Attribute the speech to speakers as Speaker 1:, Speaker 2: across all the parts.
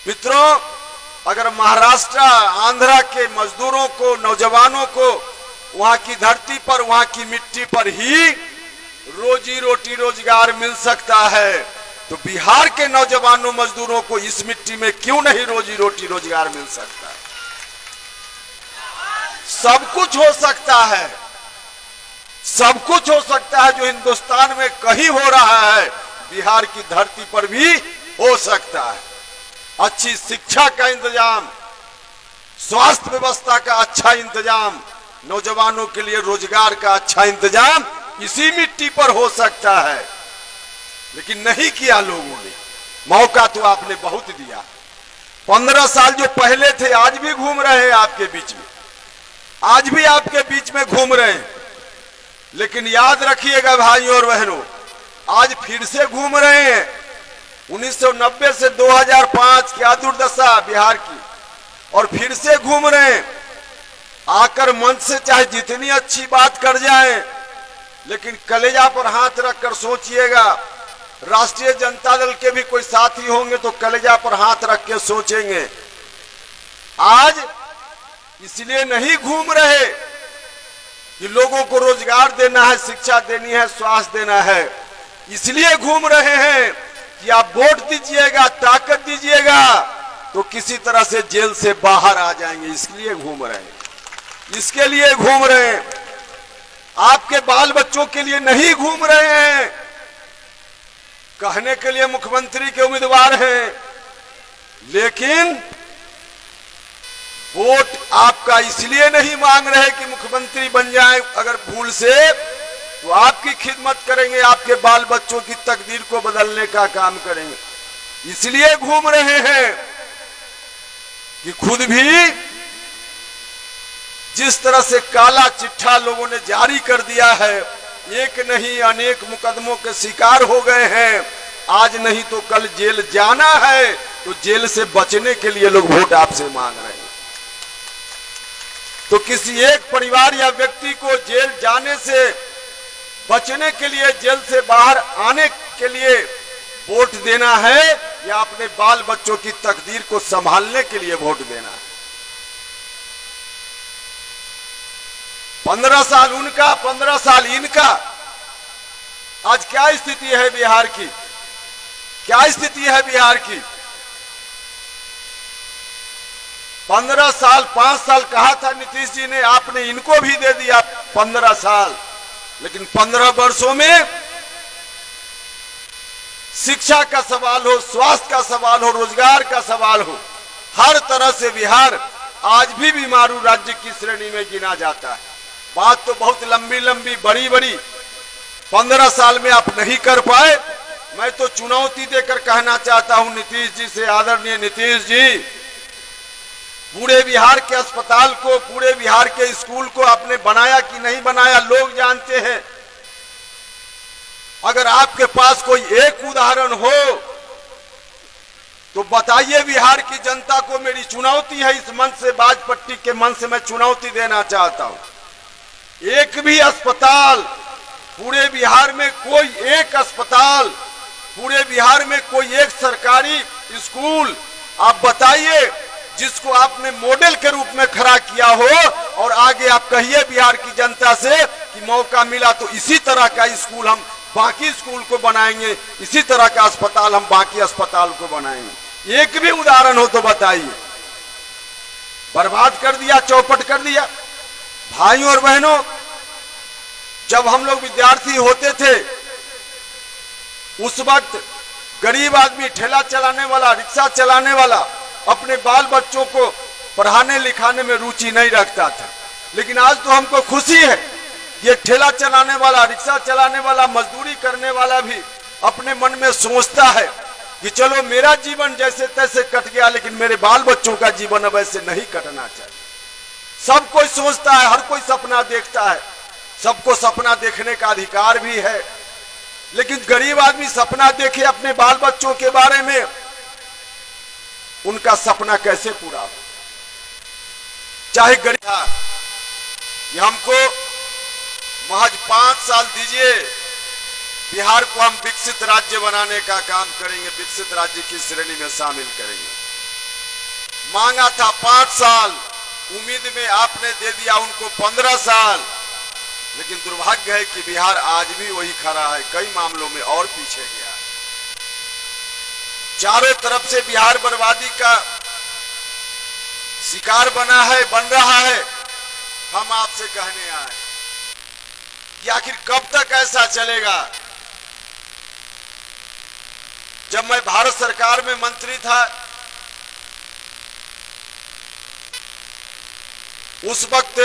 Speaker 1: मित्रों, अगर महाराष्ट्र आंध्रा के मजदूरों को, नौजवानों को वहां की धरती पर, वहां की मिट्टी पर ही रोजी रोटी रोजगार मिल सकता है, तो बिहार के नौजवानों मजदूरों को इस मिट्टी में क्यों नहीं रोजी रोटी रोजगार मिल सकता है? सब कुछ हो सकता है, सब कुछ हो सकता है। जो हिंदुस्तान में कहीं हो रहा है, बिहार की धरती पर भी हो सकता है। अच्छी शिक्षा का इंतजाम, स्वास्थ्य व्यवस्था का अच्छा इंतजाम, नौजवानों के लिए रोजगार का अच्छा इंतजाम इसी मिट्टी पर हो सकता है, लेकिन नहीं किया लोगों ने। मौका तो आपने बहुत दिया। 15 साल जो पहले थे आज भी घूम रहे हैं आपके बीच में, आज भी आपके बीच में घूम रहे हैं। लेकिन याद रखिएगा भाइयों और बहनों, आज फिर से घूम रहे हैं। 1990 से 2005 क्या दुर्दशा बिहार की, और फिर से घूम रहे हैं। आकर मंच से चाहे जितनी अच्छी बात कर जाएं, लेकिन कलेजा पर हाथ रखकर सोचिएगा। राष्ट्रीय जनता दल के भी कोई साथी होंगे तो कलेजा पर हाथ रख के सोचेंगे। आज इसलिए नहीं घूम रहे कि लोगों को रोजगार देना है, शिक्षा देनी है, स्वास्थ्य देना है। इसलिए घूम रहे हैं कि आप वोट दीजिएगा, ताकत दीजिएगा तो किसी तरह से जेल से बाहर आ जाएंगे। इसलिए घूम रहे हैं, इसके लिए घूम रहे हैं। आपके बाल बच्चों के लिए नहीं घूम रहे हैं। कहने के लिए मुख्यमंत्री के उम्मीदवार हैं, लेकिन वोट आपका इसलिए नहीं मांग रहे कि मुख्यमंत्री बन जाए अगर भूल से, तो आपकी खिदमत करेंगे, आपके बाल बच्चों की तकदीर को बदलने का काम करेंगे। इसलिए घूम रहे हैं कि खुद भी जिस तरह से काला चिट्ठा लोगों ने जारी कर दिया है, एक नहीं अनेक मुकदमों के शिकार हो गए हैं। आज नहीं तो कल जेल जाना है, तो जेल से बचने के लिए लोग वोट आपसे मांग रहे हैं। तो किसी एक परिवार या व्यक्ति को जेल जाने से बचने के लिए, जेल से बाहर आने के लिए वोट देना है, या अपने बाल बच्चों की तकदीर को संभालने के लिए वोट देना है? 15 साल उनका, 15 साल इनका। आज क्या स्थिति है बिहार की? क्या स्थिति है बिहार की? 15 साल, 5 साल कहा था नीतीश जी ने, आपने इनको भी दे दिया 15 साल। लेकिन 15 वर्षों में शिक्षा का सवाल हो, स्वास्थ्य का सवाल हो, रोजगार का सवाल हो, हर तरह से बिहार आज भी बीमारू राज्य की श्रेणी में गिना जाता है। बात तो बहुत लंबी लंबी, बड़ी बड़ी 15 साल में आप नहीं कर पाए। मैं तो चुनौती देकर कहना चाहता हूं नीतीश जी से, आदरणीय नीतीश जी, पूरे बिहार के अस्पताल को, पूरे बिहार के स्कूल को आपने बनाया कि नहीं बनाया लोग जानते हैं। अगर आपके पास कोई एक उदाहरण हो तो बताइए बिहार की जनता को। मेरी चुनौती है इस मंच से, बाजपट्टी के मंच से मैं चुनौती देना चाहता हूं। एक भी अस्पताल पूरे बिहार में, कोई एक अस्पताल पूरे बिहार में, कोई एक सरकारी स्कूल आप बताइए जिसको आपने मॉडल के रूप में खड़ा किया हो, और आगे आप कहिए बिहार की जनता से कि मौका मिला तो इसी तरह का स्कूल हम बाकी स्कूल को बनाएंगे, इसी तरह का अस्पताल हम बाकी अस्पताल को बनाएंगे। एक भी उदाहरण हो तो बताइए। बर्बाद कर दिया, चौपट कर दिया। भाइयों और बहनों, जब हम लोग विद्यार्थी होते थे उस वक्त गरीब आदमी, ठेला चलाने वाला, रिक्शा चलाने वाला अपने बाल बच्चों को पढ़ाने लिखाने में रुचि नहीं रखता था। लेकिन आज तो हमको खुशी है, ये ठेला चलाने वाला, रिक्शा चलाने वाला, मजदूरी करने वाला भी अपने मन में सोचता है कि चलो मेरा जीवन जैसे तैसे कट गया, लेकिन मेरे बाल बच्चों का जीवन अब ऐसे नहीं कटना चाहिए। सब कोई सोचता है, हर कोई सपना देखता है, सबको सपना देखने का अधिकार भी है। लेकिन गरीब आदमी सपना देखे अपने बाल बच्चों के बारे में, उनका सपना कैसे पूरा हो? चाहे गरीब था, ये हमको महज 5 साल दीजिए, बिहार को हम विकसित राज्य बनाने का काम करेंगे, विकसित राज्य की श्रेणी में शामिल करेंगे। मांगा था 5 साल, उम्मीद में आपने दे दिया उनको 15 साल। लेकिन दुर्भाग्य है कि बिहार आज भी वही खड़ा है, कई मामलों में और पीछे गया। चारों तरफ से बिहार बर्बादी का शिकार बना है, बन रहा है। हम आपसे कहने आए कि आखिर कब तक ऐसा चलेगा। जब मैं भारत सरकार में मंत्री था, उस वक्त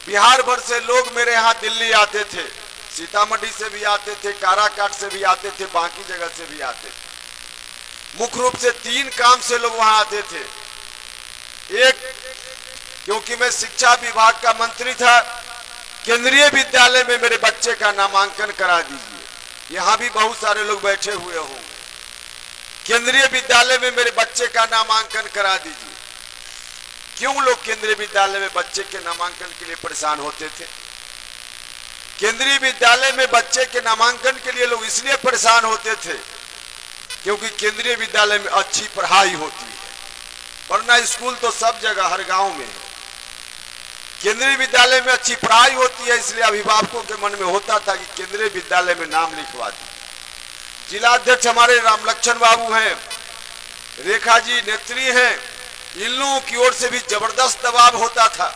Speaker 1: बिहार भर से लोग मेरे यहां दिल्ली आते थे, सीतामढ़ी से भी आते थे, काराकाट से भी आते थे, बाकी जगह से भी आते थे। मुख्य रूप से 3 काम से लोग वहां आते थे। एक, क्योंकि मैं शिक्षा विभाग का मंत्री था, केंद्रीय विद्यालय में मेरे बच्चे का नामांकन करा दीजिए। यहां भी बहुत सारे लोग बैठे हुए होंगे। केंद्रीय विद्यालय में मेरे बच्चे का नामांकन करा दीजिए। क्यों लोग केंद्रीय विद्यालय में बच्चे के नामांकन के लिए परेशान होते थे? केंद्रीय विद्यालय में बच्चे के नामांकन के लिए लोग इसलिए परेशान होते थे क्योंकि केंद्रीय विद्यालय में अच्छी पढ़ाई होती है, वरना स्कूल तो सब जगह हर गांव में है। केंद्रीय विद्यालय में अच्छी पढ़ाई होती है, इसलिए अभिभावकों के मन में होता था कि केंद्रीय विद्यालय में नाम लिखवा दी। जिला अध्यक्ष हमारे रामलक्ष्मण बाबू हैं, रेखा जी नेत्री हैं, इन लोगों की ओर से भी जबरदस्त दबाव होता था।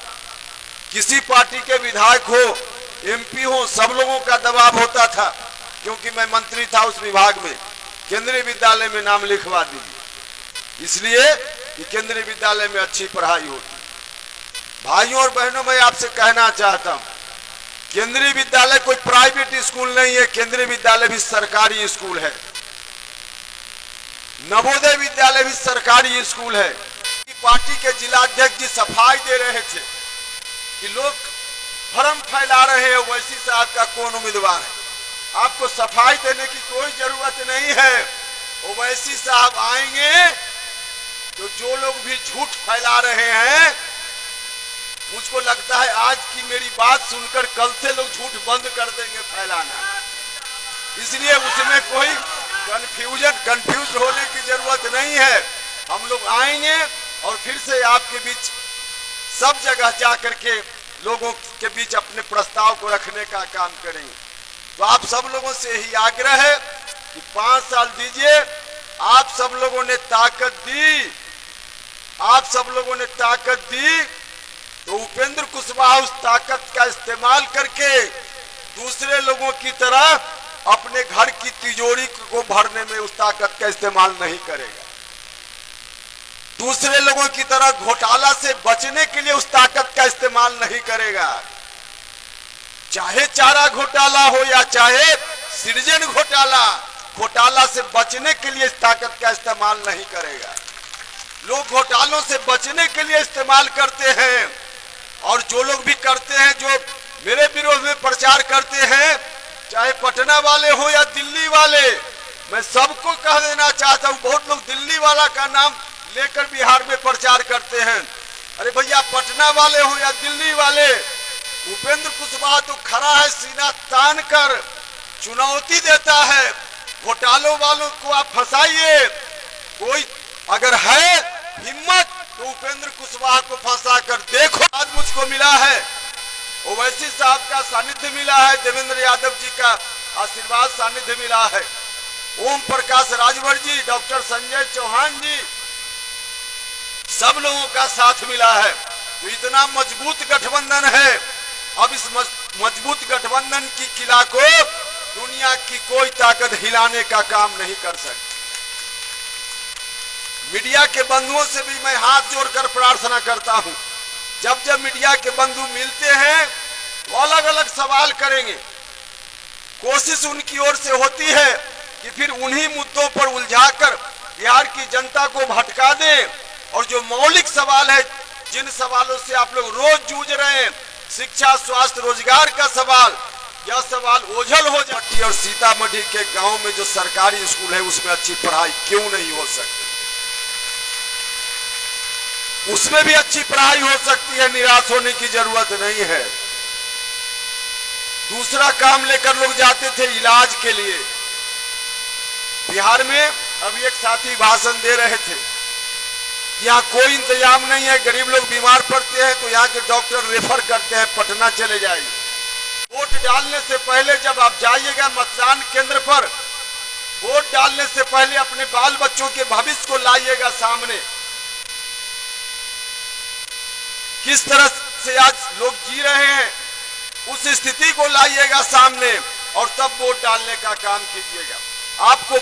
Speaker 1: किसी पार्टी के विधायक हो, एमपी हो, सब लोगों का दबाव होता था, क्योंकि मैं मंत्री था उस विभाग में। केंद्रीय विद्यालय में नाम लिखवा दीजिए, इसलिए कि केंद्रीय विद्यालय में अच्छी पढ़ाई होती। भाइयों और बहनों, मैं आपसे कहना चाहता हूं, केंद्रीय विद्यालय कोई प्राइवेट स्कूल नहीं है, केंद्रीय विद्यालय भी सरकारी स्कूल है। नवोदय विद्यालय भी सरकारी स्कूल है। पार्टी के जिला अध्यक्ष जी सफाई दे रहे थे कि लोग भ्रम फैला रहे हैं ओवैसी साहब का कौन उम्मीदवार है। आपको सफाई देने की कोई जरूरत नहीं है। ओवैसी साहब आएंगे तो जो लोग भी झूठ फैला रहे हैं, मुझको लगता है आज की मेरी बात सुनकर कल से लोग झूठ बंद कर देंगे फैलाना। इसलिए उसमें कोई कंफ्यूज होने की जरूरत नहीं है। हम लोग आएंगे और फिर से आपके बीच सब जगह जाकर के लोगों के बीच अपने प्रस्ताव को रखने का काम करेंगे। तो आप सब लोगों से यही आग्रह है कि 5 साल दीजिए। आप सब लोगों ने ताकत दी, आप सब लोगों ने ताकत दी, तो उपेंद्र कुशवाहा उस ताकत का इस्तेमाल करके दूसरे लोगों की तरह अपने घर की तिजोरी को भरने में उस ताकत का इस्तेमाल नहीं करेगा। दूसरे लोगों की तरह घोटाला से बचने के लिए उस ताकत का इस्तेमाल नहीं करेगा। चाहे चारा घोटाला हो या चाहे सृजन घोटाला, घोटाला से बचने के लिए इस ताकत का इस्तेमाल नहीं करेगा। लोग घोटालों से बचने के लिए इस्तेमाल करते हैं, और जो लोग भी करते हैं, जो मेरे विरोध में प्रचार करते हैं, चाहे पटना वाले हो या दिल्ली वाले, मैं सबको कह देना चाहता हूं। बहुत लोग दिल्ली वाला का नाम लेकर बिहार में प्रचार करते हैं। अरे भैया, पटना वाले हो या दिल्ली वाले, उपेंद्र कुशवाहा तो खड़ा है सीना तान कर, चुनौती देता है। घोटालों वालों को आप फंसाइए, कोई अगर है हिम्मत तो उपेंद्र कुशवाहा को फंसा कर देखो। आज मुझको मिला है ओवैसी साहब का सानिध्य मिला है, देवेंद्र यादव जी का आशीर्वाद सानिध्य मिला है, ओम प्रकाश राजभर जी, डॉक्टर संजय चौहान जी, सब लोगों का साथ मिला है। तो इतना मजबूत गठबंधन है। अब इस मजबूत गठबंधन की किला को दुनिया की कोई ताकत हिलाने का काम नहीं कर सकती। मीडिया के बंधुओं से भी मैं हाथ जोड़कर प्रार्थना करता हूं, जब जब मीडिया के बंधु मिलते हैं तो अलग अलग सवाल करेंगे। कोशिश उनकी ओर से होती है कि फिर उन्हीं मुद्दों पर उलझाकर बिहार की जनता को भटका दें, और जो मौलिक सवाल है, जिन सवालों से आप लोग रोज जूझ रहे हैं, शिक्षा, स्वास्थ्य, रोजगार का सवाल, यह सवाल ओझल हो जाती है। और सीतामढ़ी के गांव में जो सरकारी स्कूल है उसमें अच्छी पढ़ाई क्यों नहीं हो सकती? उसमें भी अच्छी पढ़ाई हो सकती है, निराश होने की जरूरत नहीं है। दूसरा काम लेकर लोग जाते थे इलाज के लिए। बिहार में अभी एक साथी भाषण दे रहे थे यहाँ कोई इंतजाम नहीं है, गरीब लोग बीमार पड़ते हैं तो यहाँ के डॉक्टर रेफर करते हैं पटना चले जाइए। वोट डालने से पहले जब आप जाइएगा मतदान केंद्र पर, वोट डालने से पहले अपने बाल बच्चों के भविष्य को लाइएगा सामने। किस तरह से आज लोग जी रहे हैं उस स्थिति को लाइएगा सामने और तब वोट डालने का काम कीजिएगा। आपको